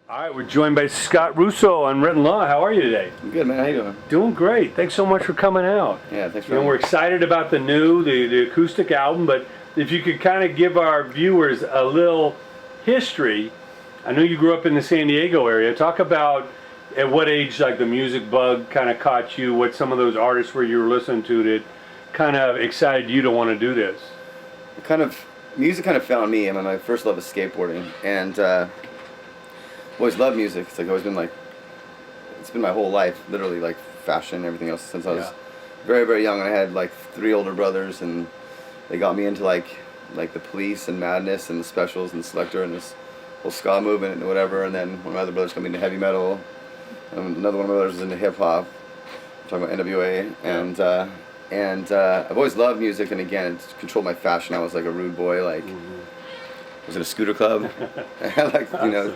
All right, we're joined by Scott Russo on Unwritten Law. How are you today? I'm good, man. How you doing? Doing great. Thanks so much for coming out. Yeah, thanks for We're having me. excited about the acoustic album, but if you could kind of give our viewers a little history. I know you grew up in the San Diego area. Talk about at what age like the music bug kind of caught you, what some of those artists were you were listening to that kind of excited you to want to do this. Music kind of found me. I mean, my first love was skateboarding, and always loved music. It's always been it's been my whole life, literally, like fashion and everything else since I was very, very young. I had like 3 older brothers, and they got me into like the Police and Madness and the Specials and Selector and this whole ska movement and whatever. And then one of my other brothers got me into heavy metal. Another one of my brothers was into hip hop. I'm talking about NWA, and I've always loved music. And again, it controlled my fashion. I was like a rude boy, I was in a scooter club. I had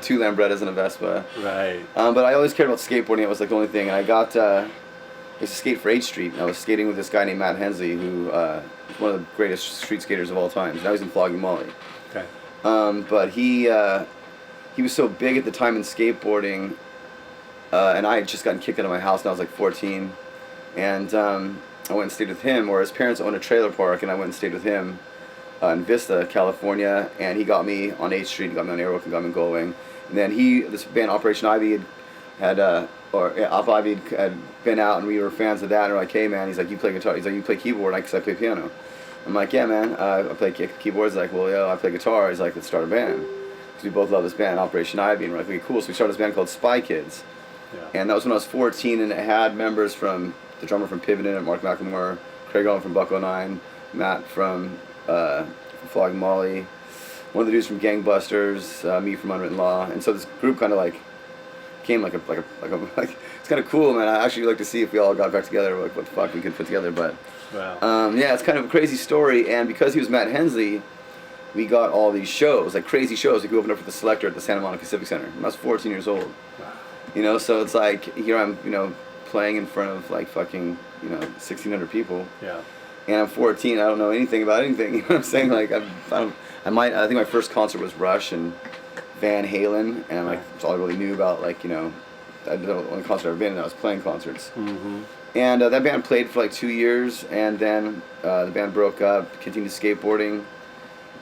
2 Lambrettas and a Vespa. Right. But I always cared about skateboarding. It was like the only thing. And I used to skate for 8th Street. And I was skating with this guy named Matt Hensley, who was one of the greatest street skaters of all time. Now he's in Flogging Molly. Okay. But he was so big at the time in skateboarding, and I had just gotten kicked out of my house when I was like 14. And I went and stayed with him, or his parents owned a trailer park, and I went and stayed with him in Vista, California, and he got me on 8th Street, he got me on Airwalk, and got me in Gullwing. And then this band Operation Ivy had been out, and we were fans of that, and we're like, hey man, he's like, you play guitar, he's like, you play keyboard, because I play piano. I'm like, yeah man, I play keyboard. He's like, well yeah, I play guitar. He's like, let's start a band. Because we both love this band, Operation Ivy, and we're like, okay, cool, so we started this band called Spy Kids. Yeah. And that was when I was 14, and it had members from, the drummer from Pivot in it, Mark McLemore, Craig Allen from Buck 09, Matt from Flogging Molly, one of the dudes from Gangbusters, me from Unwritten Law, and so this group kind of came it's kind of cool, man. I actually like to see if we all got back together, like what the fuck we could put together, but wow. Yeah, it's kind of a crazy story, and because he was Matt Hensley, we got all these shows, like crazy shows. Like we opened up for the Selector at the Santa Monica Civic Center when I was 14 years old. Wow. So it's like here I'm, playing in front of like fucking, 1,600 people. Yeah. And I'm 14. I don't know anything about anything. You know what I'm saying? Like I think my first concert was Rush and Van Halen, and that's all I really knew about. I the only concert I've ever been in. I was playing concerts. Mm-hmm. And that band played for like 2 years, and then the band broke up. Continued skateboarding.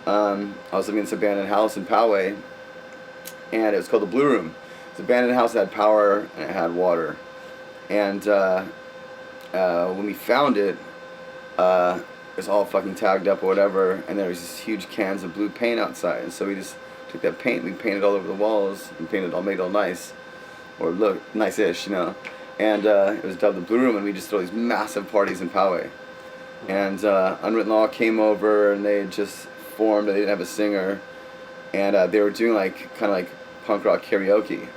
I was living in this abandoned house in Poway, and it was called the Blue Room. It's an abandoned house that had power and it had water. And when we found it, it was all fucking tagged up or whatever, and there was these huge cans of blue paint outside. And so we just took that paint, we painted all over the walls, and made it all nice, or look nice-ish, And it was dubbed the Blue Room, and we just throw these massive parties in Poway. And Unwritten Law came over, and they had just formed. They didn't have a singer, and they were doing kind of punk rock karaoke.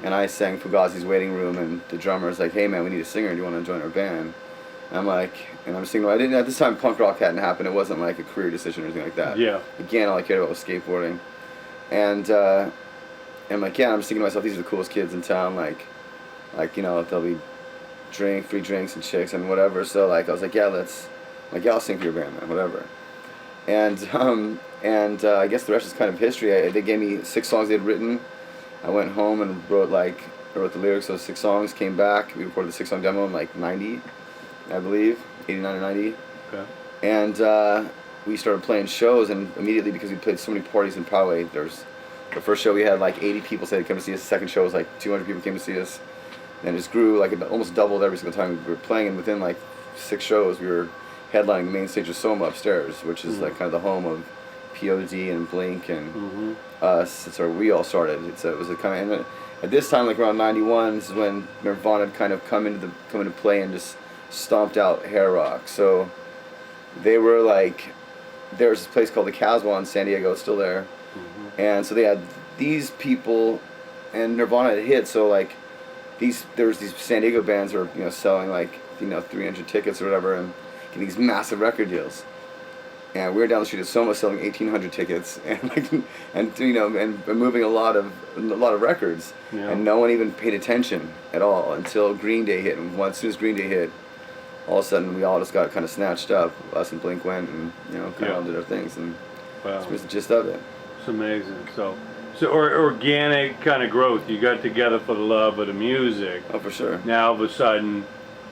And I sang Fugazi's Waiting Room, and the drummer's like, hey man, we need a singer, do you want to join our band? And I'm singing, well, at this time punk rock hadn't happened, it wasn't like a career decision or anything like that. Yeah. Again, all I cared about was skateboarding. And I'm like, yeah, I'm just thinking to myself, these are the coolest kids in town, there'll be free drinks and chicks and whatever, so I was like, yeah, I'll sing for your band, man, whatever. And I guess the rest is kind of history. They gave me 6 songs they'd written. I went home and wrote the lyrics of those 6 songs, came back, we recorded the 6-song demo in 90, I believe, 89 or 90. Okay. And we started playing shows, and immediately, because we played so many parties in Poway, the first show we had 80 people said they'd come to see us, the second show was 200 people came to see us, and it just grew, it almost doubled every single time we were playing, and within 6 shows we were headlining the main stage of Soma upstairs, which is kind of the home of POD and Blink and us. It's where we all started. It was a kind of, and at this time, around 91, this is when Nirvana had kind of come into play and just stomped out hair rock. So they were there was this place called the Casbah in San Diego, it's still there, and so they had these people, and Nirvana had hit. So there was these San Diego bands that were selling 300 tickets or whatever, and getting these massive record deals. And we were down the street at Soma selling 1,800 tickets, and moving a lot of records, and no one even paid attention at all until Green Day hit. And as soon as Green Day hit, all of a sudden we all just got kind of snatched up. Us and Blink went and kind of did our things, and that's the gist of it. It's amazing. So So organic kind of growth. You got together for the love of the music. Oh, for sure. Now all of a sudden,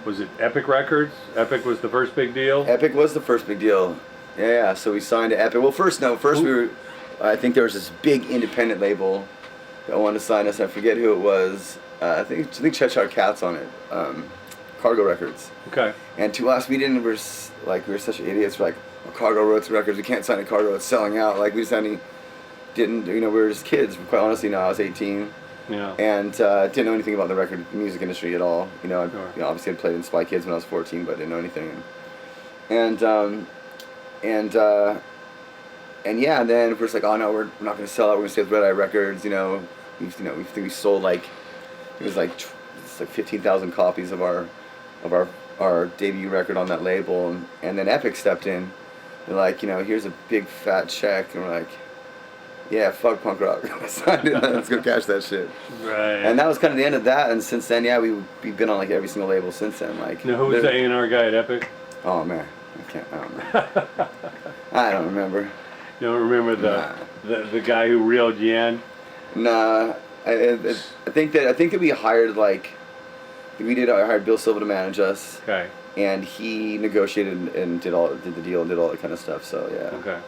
was it Epic Records? Epic was the first big deal? Epic was the first big deal. Yeah, so we signed to Epic. Well, first we were, I think there was this big independent label that wanted to sign us. I forget who it was. I think Cheshire Cat's on it. Cargo Records. Okay. And to us, we were such idiots. We're like, well, Cargo wrote records. We can't sign a Cargo. It's selling out. Like we just didn't. We were just kids. Quite honestly, I was 18. Yeah. And didn't know anything about the music industry at all. Sure. Obviously I'd played in Spy Kids when I was 14, but I didn't know anything. And yeah, and then we're just like, oh no, we're not going to sell it. We're going to stay with Red Eye Records. We think we sold like 15,000 copies of our debut record on that label, and then Epic stepped in. They're like, here's a big fat check, and we're like, yeah, fuck punk rock. Let's go cash that shit. Right. And that was kind of the end of that. And since then, yeah, we've been on like every single label since then. Like, now, who was the A&R guy at Epic? Oh man, I don't know. I don't remember. You don't remember the guy who reeled you in? Nah, I think that we hired I hired Bill Silva to manage us. Okay. And he negotiated and did the deal and did all that kind of stuff. So yeah. Okay.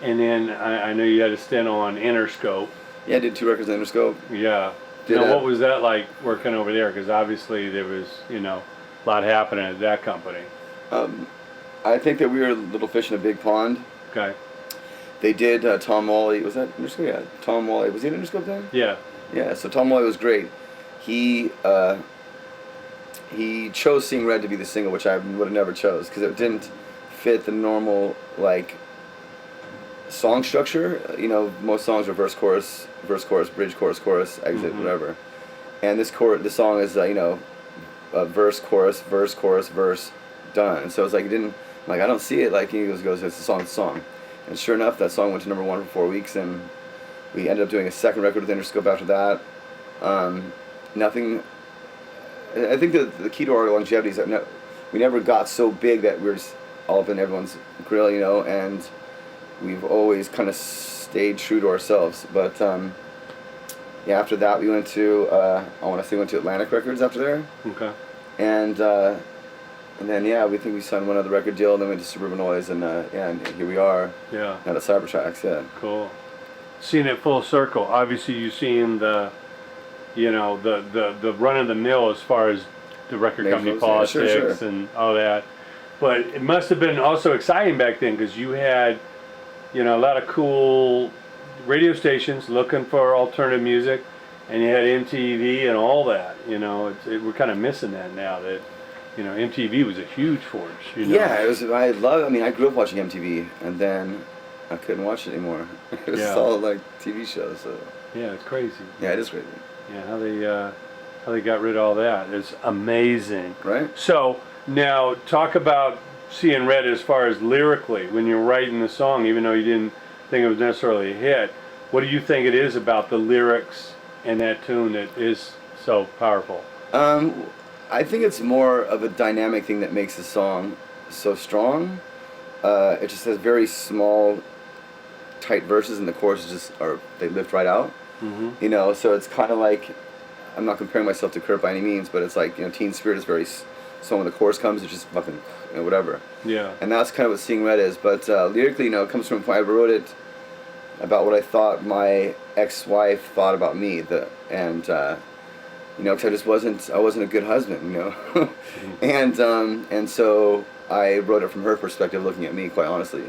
And then I know you had a stint on Interscope. Yeah, I did 2 records on Interscope. Yeah. Now, what was that like working over there? Because obviously there was, a lot happening at that company. I think that we were a little fish in a big pond. Okay. They did Tom Wally. Was that Interscope? Yeah, Tom Wally. Was he an Interscope then? Yeah. Yeah. So Tom Wally was great. He chose Seeing Red to be the single, which I would have never chose because it didn't fit the normal song structure. Most songs are verse, chorus, bridge, chorus, exit, whatever. And this song is verse, chorus, verse, done. And so it's like it didn't I don't see it. Like he goes, it's a song. And sure enough, that song went to #1 for 4 weeks, and we ended up doing a second record with Interscope after that. Nothing. I think the key to our longevity is that we never got so big that we're just all up in everyone's grill, and we've always kind of stayed true to ourselves. But yeah, after that we went to went to Atlantic Records after there. Okay. And then we think we signed one other record deal, and then went to Suburban Noise, and and here we are. Yeah. At Cybertracks, yeah. Cool. Seeing it full circle. Obviously, you've seen the run of the mill as far as the record company politics and all that. But it must have been also exciting back then because you had, a lot of cool radio stations looking for alternative music, and you had MTV and all that. We're kind of missing that now. That MTV was a huge force. Yeah, it was. I grew up watching MTV, and then I couldn't watch it anymore. It was all like TV shows. So. Yeah, it's crazy. Yeah, it is crazy. Yeah, how they got rid of all that is amazing. Right. So now talk about Seeing Red as far as lyrically when you're writing the song, even though you didn't think it was necessarily a hit. What do you think it is about the lyrics and that tune that is so powerful? I think it's more of a dynamic thing that makes the song so strong. It just has very small, tight verses, and the choruses they lift right out. Mm-hmm. So it's kind of like, I'm not comparing myself to Kurt by any means, but it's like, Teen Spirit is very, so when the chorus comes, it's just fucking, whatever. Yeah. And that's kind of what Seeing Red is. But lyrically, it comes from, I wrote it about what I thought my ex-wife thought about me, because I wasn't a good husband, mm-hmm. and so I wrote it from her perspective, looking at me, quite honestly,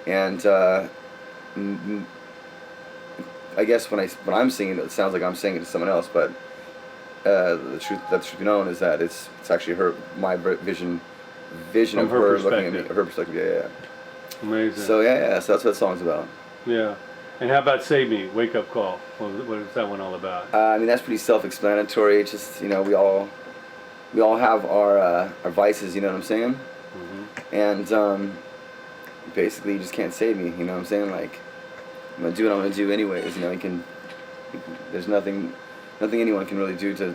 and I guess when I'm singing it sounds like I'm singing to someone else, but the truth be known is that it's actually my vision from of her looking at me, her perspective. Yeah. Amazing. So so that's what the song's about. Yeah. And how about Save Me, Wake Up Call? What is that one all about? That's pretty self-explanatory. It's just, we all have our vices, you know what I'm saying? Mm-hmm. And basically you just can't save me, you know what I'm saying? Like, I'm going to do what I'm going to do anyways, there's nothing anyone can really do to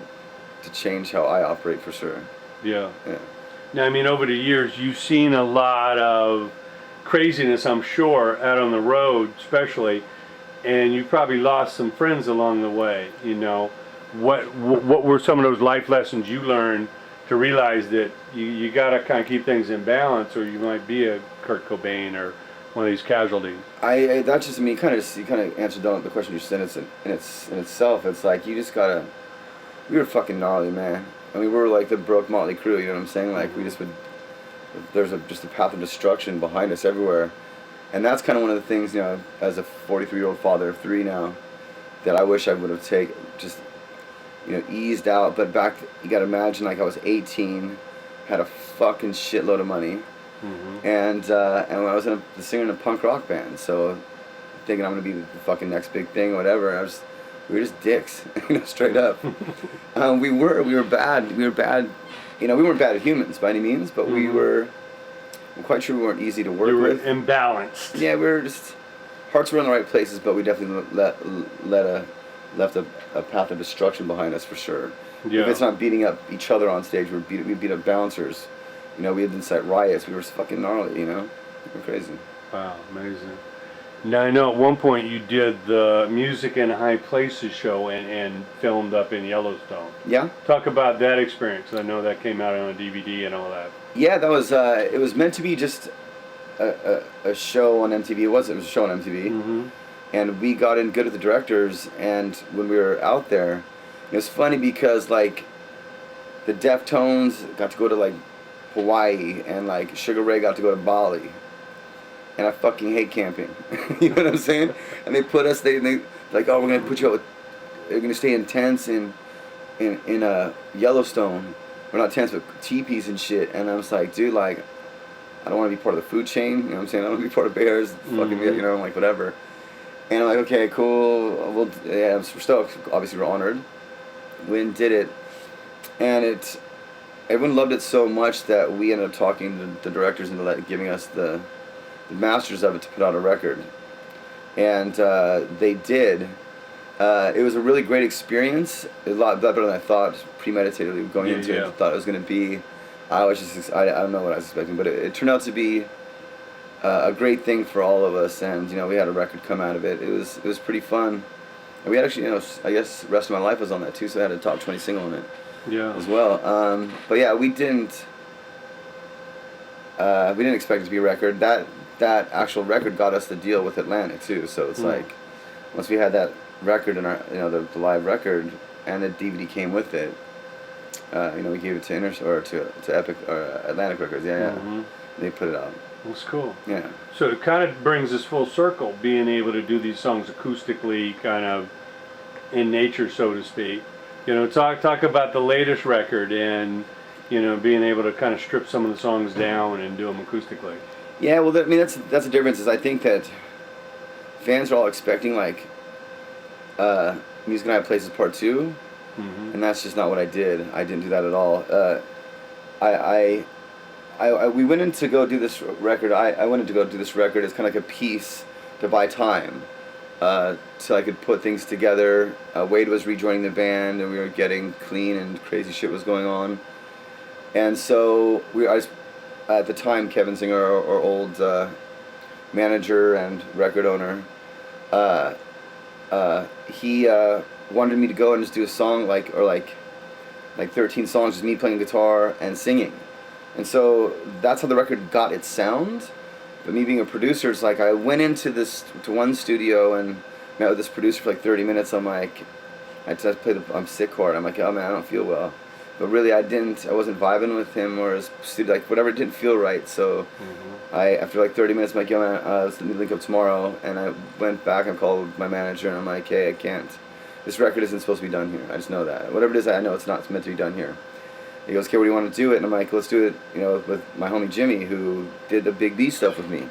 change how I operate, for sure. Yeah. Now, over the years, you've seen a lot of craziness, I'm sure, out on the road, especially. and you probably lost some friends along the way. You know, what were some of those life lessons you learned to realize that you got to kind of keep things in balance, or you might be a Kurt Cobain or one of these casualties? That's just, I mean, you kind of answered the question you said in itself. It's like, you just gotta, we were fucking gnarly, man. I mean, we were like the broke Motley Crue, you know what I'm saying? Like, we just would, there's just a path of destruction behind us everywhere. And that's kind of one of the things, you know, as a 43-year-old father of 3 now, that I wish I would have eased out. But back, you gotta imagine, like, I was 18, had a fucking shitload of money. Mm-hmm. And when I was the singer in a punk rock band, so thinking I'm gonna be the fucking next big thing, or whatever. We were just dicks, you know, straight up. We were bad. You know, we weren't bad humans by any means, but I'm quite sure we weren't easy to work You were with. imbalanced. Yeah, we were just, hearts were in the right places, but we definitely left a path of destruction behind us for sure. Yeah. If it's not beating up each other on stage, we beat up bouncers. You know, we had incite riots. We were fucking gnarly, you know? We were crazy. Wow, amazing. Now, I know at one point you did the Music in High Places show and filmed up in Yellowstone. Yeah? Talk about that experience. I know that came out on a DVD and all that. Yeah, that was, it was meant to be just a show on MTV. It was a show on MTV. Mm-hmm. And we got in good with the directors, and when we were out there, it was funny because, like, the Deftones got to go to, like, Hawaii, and, like, Sugar Ray got to go to Bali. And I fucking hate camping. You know what I'm saying? And they put us, they like, oh, we're going to put you out with, you're going to stay in tents in Yellowstone. We're not tents, but teepees and shit. And I was like, dude, like, I don't want to be part of the food chain. You know what I'm saying? I don't want to be part of Bears. Fucking, you know, like, whatever. And I'm like, okay, cool. Yeah, we're stoked. Obviously, we're honored. We went and did it. And everyone loved it so much that we ended up talking to the directors into giving us the masters of it to put out a record. And they did. It was a really great experience. A lot better than I thought, premeditatedly going into it. I thought it was going to be. I don't know what I was expecting, but it turned out to be a great thing for all of us. And, you know, we had a record come out of it. It was pretty fun. And we had actually, you know, I guess the Rest of My Life was on that too, so I had a top 20 single on it. Yeah. As well. But yeah, we didn't expect it to be a record. That actual record got us the deal with Atlantic too. So it's like, once we had that record in our, you know, the live record, and the DVD came with it, you know, we gave it to Epic or Atlantic Records. Yeah. Mm-hmm. They put it out. That's cool. Yeah. So it kind of brings us full circle, being able to do these songs acoustically, kind of in nature, so to speak. You know, talk about the latest record, and, you know, being able to kind of strip some of the songs down and do them acoustically. Yeah, well, I mean, that's the difference. Is I think that fans are all expecting, like, Music in High Places Part 2, and that's just not what I did. I didn't do that at all. We went in to go do this record. I went in to go do this record as kind of like a piece to buy time, so I could put things together. Wade was rejoining the band, and we were getting clean, and crazy shit was going on. And so at the time, Kevin Singer, our old manager and record owner, he wanted me to go and just do a song like 13 songs, just me playing guitar and singing. And so that's how the record got its sound. But me being a producer, it's like I went into one studio and met with this producer for like 30 minutes. I'm like, I just played I'm sick chord. I'm like, oh man, I don't feel well. But really, I wasn't vibing with him or his studio, like whatever didn't feel right. So after like 30 minutes, I'm like, yo man, let's link up tomorrow. And I went back and called my manager, and I'm like, hey, I can't. This record isn't supposed to be done here. I just know that. Whatever it is, I know it's not meant to be done here. He goes, okay, what do you want to do it? And I'm like, let's do it, you know, with my homie Jimmy, who did the Big B stuff with me.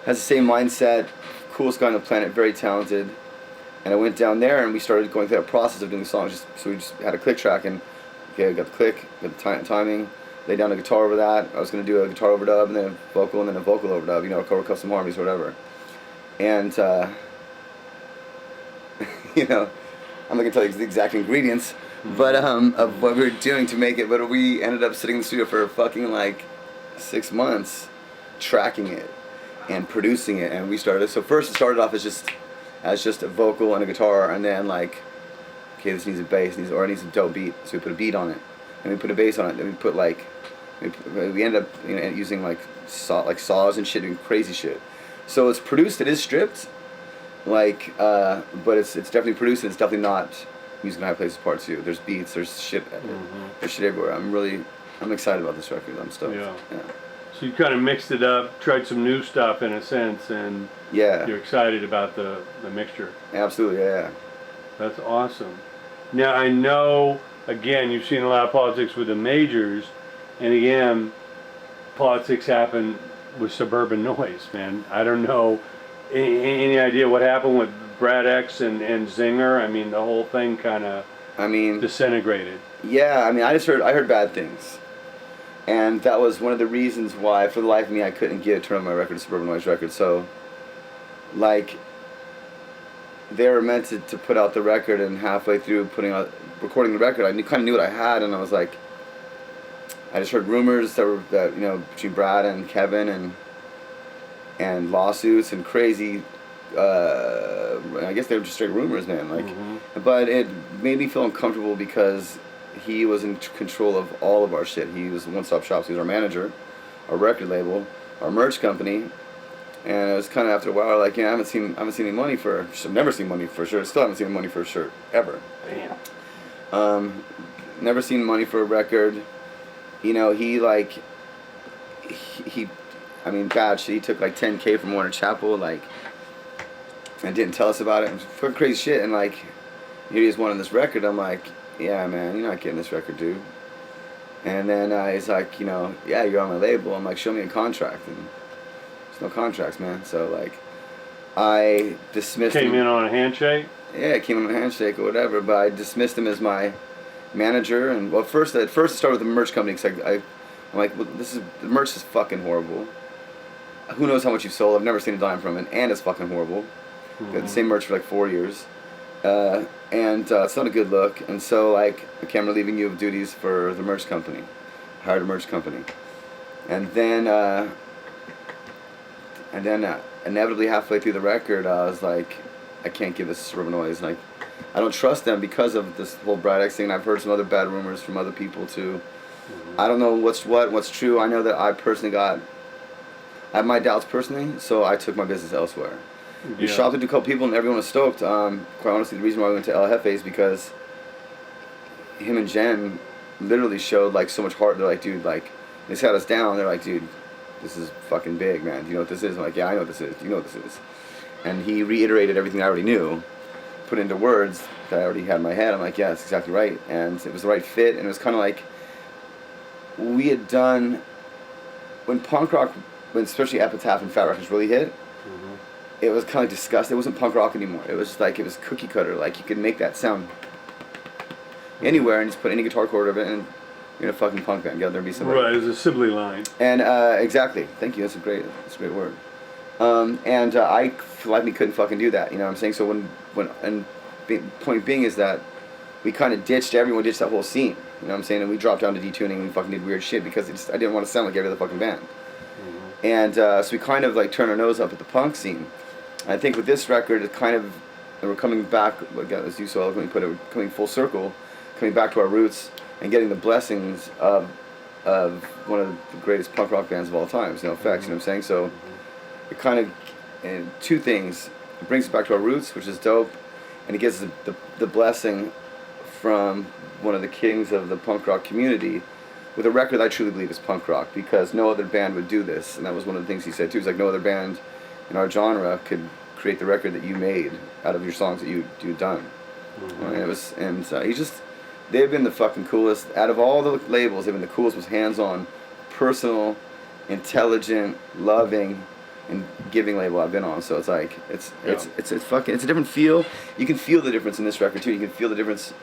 Has the same mindset, coolest guy on the planet, very talented. And I went down there, and we started going through that process of doing songs. So we just had a click track, and okay, I got the click, got the timing, laid down a guitar over that. I was going to do a guitar overdub, and then a vocal, and then a vocal overdub, you know, cover custom harmonies or whatever. And, you know, I'm not going to tell you the exact ingredients, but of what we were doing to make it. But we ended up sitting in the studio for fucking like 6 months, tracking it and producing it. And we started. So first it started off as just as just a vocal and a guitar, and then like, okay, this needs a bass, or it needs a dope beat, so we put a beat on it, and we put a bass on it, then we put like, we end up using like saws and shit, doing crazy shit. So it's produced, it is stripped, like, but it's definitely produced, and it's definitely not Music in High Places Part 2. There's beats, there's shit, there's shit everywhere. I'm excited about this record. I'm stoked. Yeah. Yeah. So you kind of mixed it up, tried some new stuff in a sense, and Yeah. you're excited about the mixture. Absolutely. Yeah. That's awesome. Now I know, again, you've seen a lot of politics with the majors, and again, politics happen with suburban noise, man. I don't know any idea what happened with Brad X and Zinger. I mean, the whole thing kind of disintegrated. Yeah. I mean, I heard bad things, and that was one of the reasons why, for the life of me, I couldn't turn on my record, a suburban noise record. So, like, they were meant to put out the record, and halfway through recording the record, I kind of knew what I had, and I was like, I just heard rumors that between Brad and Kevin and lawsuits and crazy. I guess they were just straight rumors, man. Like, but it made me feel uncomfortable because he was in control of all of our shit. He was one-stop shop. So he was our manager, our record label, our merch company, and it was kind of after a while like, I haven't seen any money for. Never seen money for a shirt. Still haven't seen money for a shirt ever. Damn. Never seen money for a record. He I mean, bad shit. He took like $10K from Warner Chappell, like, and didn't tell us about it. It was fucking crazy shit. And like, here he is wanting this record. I'm like, yeah, man, you're not getting this record, dude. And then he's like, yeah, you're on my label. I'm like, show me a contract. And there's no contracts, man. So like, I dismissed him. Came in on a handshake? Yeah, came in on a handshake or whatever. But I dismissed him as my manager. And well, first it started with the merch company. Cause I'm like, well, the merch is fucking horrible. Who knows how much you've sold? I've never seen a dime from it, and it's fucking horrible. We had the same merch for like 4 years, and it's not a good look. And so like, okay, I'm relieving you of duties for the merch company. Hired a merch company, and then inevitably halfway through the record, I was like, I can't give this suburban noise. Like, I don't trust them because of this whole Brad X thing. And I've heard some other bad rumors from other people too. I don't know what's true. I know that I have my doubts personally, so I took my business elsewhere. We shopped with a couple people, and everyone was stoked. Quite honestly, the reason why we went to El Jefe is because him and Jen literally showed like so much heart. They're like, dude, like, they sat us down. They're like, dude, this is fucking big, man. Do you know what this is? I'm like, yeah, I know what this is. Do you know what this is? And he reiterated everything I already knew, put into words that I already had in my head. I'm like, yeah, that's exactly right. And it was the right fit, and it was kind of like we had done when punk rock. When especially Epitaph and Fat Records really hit, it was kind of disgusting. It wasn't punk rock anymore. It was just like, it was cookie cutter. Like, you could make that sound anywhere and just put any guitar chord of it, and you're in a fucking punk band. Get there and be somebody. Right, it's a Sibley line. And exactly. Thank you. That's a great word. I like me couldn't fucking do that. You know what I'm saying? So point being is that we kind of ditched that whole scene. You know what I'm saying? And we dropped down to detuning and we fucking did weird shit because I didn't want to sound like every other fucking band. And so we kind of like turned our nose up at the punk scene. I think with this record, it kind of, and we're coming back, as you so eloquently put it, we're coming full circle, coming back to our roots and getting the blessings of one of the greatest punk rock bands of all time, No Effects, you know what I'm saying? So it kind of, and two things, it brings us back to our roots, which is dope, and it gives the blessing from one of the kings of the punk rock community, with a record I truly believe is punk rock, because no other band would do this, and that was one of the things he said too. He's like, no other band in our genre could create the record that you made out of your songs that you'd done. And they've been the fucking coolest out of all the labels. They've been the coolest, was hands-on, personal, intelligent, loving, and giving label I've been on. So it's like it's a different feel. You can feel the difference in this record too. You can feel the difference.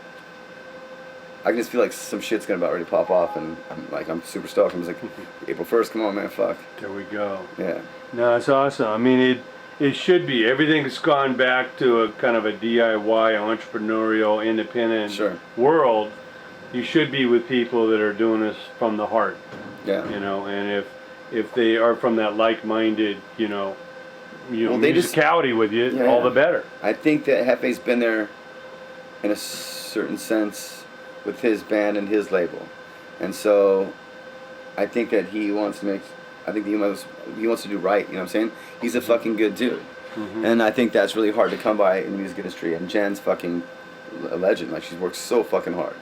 I can just feel like some shit's gonna about ready to pop off, and I'm super stoked. I'm just like, April 1st, come on, man, fuck. There we go. Yeah. No, it's awesome. I mean, it should be. Everything's gone back to a kind of a DIY, entrepreneurial, independent world. You should be with people that are doing this from the heart. Yeah. And if they are from that like-minded, musicality with you, all the better. I think that Hefe's been there in a certain sense with his band and his label, and so I think that he wants to make. I think he wants to do right. You know what I'm saying? He's a fucking good dude, and I think that's really hard to come by in the music industry. And Jen's fucking a legend. Like, she's worked so fucking hard.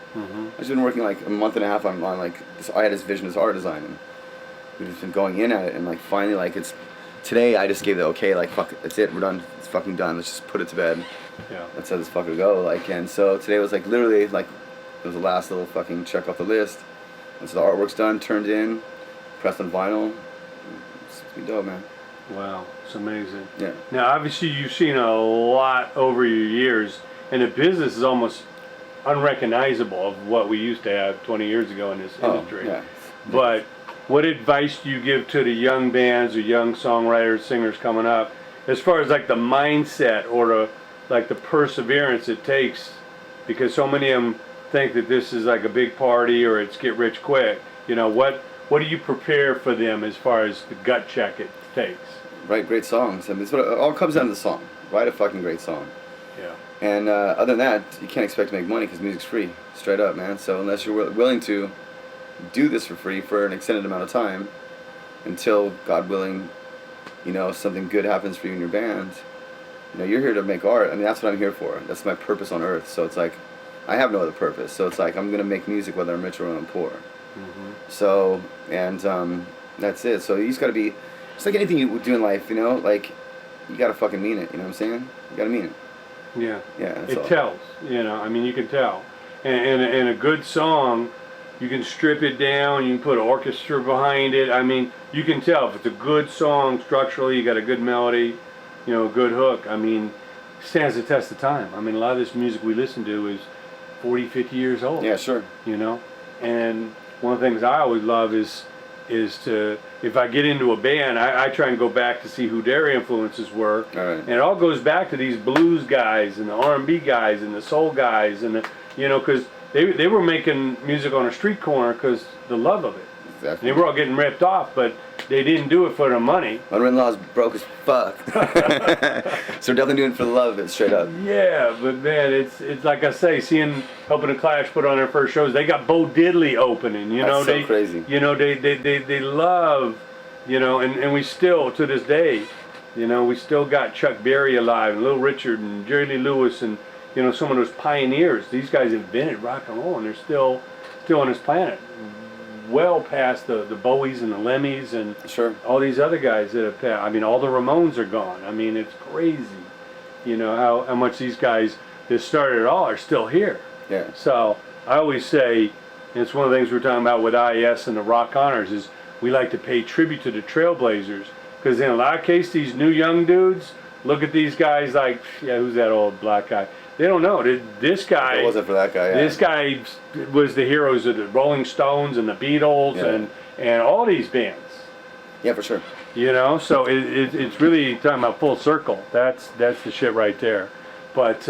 She's been working like a month and a half on like this. I had his vision as art design, and we've just been going in at it. And like finally, like it's today. I just gave the okay. Like fuck, that's it. We're done. It's fucking done. Let's just put it to bed. Yeah. Let's let this fucker go. Like, and so today was like literally like it was the last little fucking check off the list. And so the artwork's done, turned in, pressed on vinyl. It's been dope, man. Wow, it's amazing. Yeah. Now, obviously, you've seen a lot over your years, and the business is almost unrecognizable of what we used to have 20 years ago in this industry. Yeah. But what advice do you give to the young bands or young songwriters, singers coming up, as far as like the mindset or the perseverance it takes? Because so many of them think that this is like a big party or it's get rich quick. You know, what do you prepare for them as far as the gut check it takes? Write great songs. I mean, it's what it all comes down to the song. Write a fucking great song. Yeah. And other than that, you can't expect to make money because music's free, straight up, man. So unless you're willing to do this for free for an extended amount of time, until God willing, you know, something good happens for you in your band, you know, you're here to make art. I mean, that's what I'm here for. That's my purpose on earth. So it's like, I have no other purpose. So it's like, I'm gonna make music whether I'm rich or I'm poor. So, and that's it. So you just gotta be, it's like anything you do in life, you know, like, you gotta fucking mean it, you know what I'm saying? You gotta mean it. Yeah. Yeah, that's It all. tells, you know, I mean, you can tell. And a good song, you can strip it down, you can put orchestra behind it. I mean, you can tell if it's a good song structurally, you got a good melody, you know, a good hook. I mean, stands the test of time. I mean, a lot of this music we listen to is 40, 50 years old. Yeah, sure. You know? And one of the things I always love is to, if I get into a band, I try and go back to see who their influences were. All right. And it all goes back to these blues guys and the R&B guys and the soul guys and the, you know, because they were making music on a street corner because the love of it. Exactly. They were all getting ripped off, but they didn't do it for the money. Unwritten Law is broke as fuck. So we're definitely doing it for the love of it, straight up. Yeah, but man, it's like I say, seeing Helping the Clash put on their first shows, they got Bo Diddley opening, you know. That's so crazy. You know, they love, you know, and we still, to this day, you know, we still got Chuck Berry alive, and Little Richard, and Jerry Lee Lewis, and, you know, some of those pioneers. These guys invented rock and roll, and they're still on this planet. Well past the Bowies and the Lemmys and Sure. all these other guys that have passed. I mean, all the Ramones are gone. I mean, it's crazy, you know, how much these guys that started it all are still here. Yeah. So I always say, and it's one of the things we're talking about with IES and the Rock Honors, is we like to pay tribute to the trailblazers, because in a lot of cases, these new young dudes look at these guys like, yeah, who's that old black guy? They don't know. This guy. If it wasn't for that guy. Yeah. This guy was the heroes of the Rolling Stones and the Beatles and all these bands. Yeah, for sure. You know, so it's really talking about full circle. That's the shit right there. But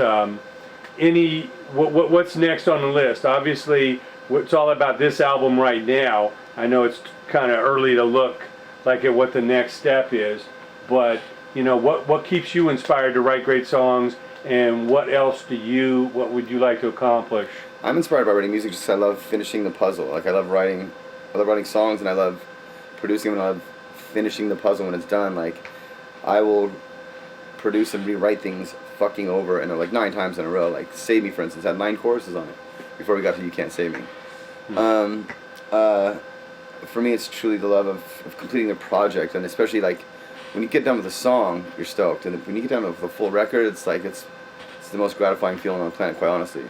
what's next on the list? Obviously, it's all about this album right now. I know it's kind of early to look like at what the next step is, but you know, what keeps you inspired to write great songs? And what would you like to accomplish? I'm inspired by writing music just because I love finishing the puzzle. Like, I love writing songs, and I love producing them, and I love finishing the puzzle when it's done. Like, I will produce and rewrite things fucking over, and like 9 times in a row. Like, Save Me, for instance, had 9 choruses on it before we got to You Can't Save Me. For me, it's truly the love of completing a project, and especially like when you get done with a song, you're stoked, and when you get done with a full record, it's like it's the most gratifying feeling on the planet, quite honestly.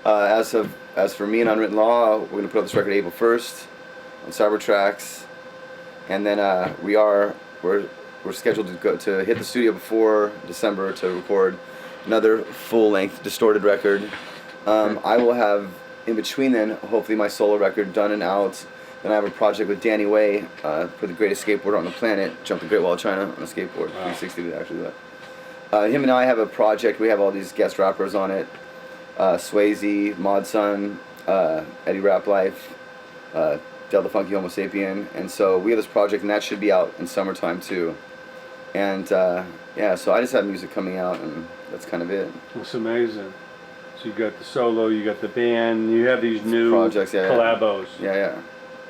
As for me and Unwritten Law, we're gonna put out this record April 1st on Cybertracks, and then we're scheduled to hit the studio before December to record another full-length distorted record. I will have in between then, hopefully, my solo record done and out. Then I have a project with Danny Way for the greatest skateboarder on the planet, jumped the Great Wall of China on a skateboard, 360 to actually do that. Him and I have a project. We have all these guest rappers on it: Swayze, Mod Sun, Eddie Rap Life, Del the Funky Homo Sapien. And so we have this project, and that should be out in summertime too. And yeah, so I just have music coming out, and that's kind of it. It's amazing. So you got the solo, you got the band, you have these new Projects, yeah, collabos. Yeah.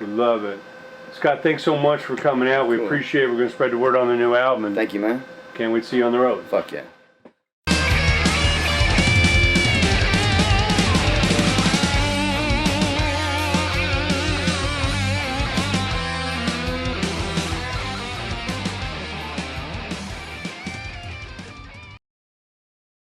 We love it. Scott, thanks so much for coming out. We Cool. appreciate it. We're going to spread the word on the new album. And Thank you, man. can't wait to see you on the road. Fuck yeah.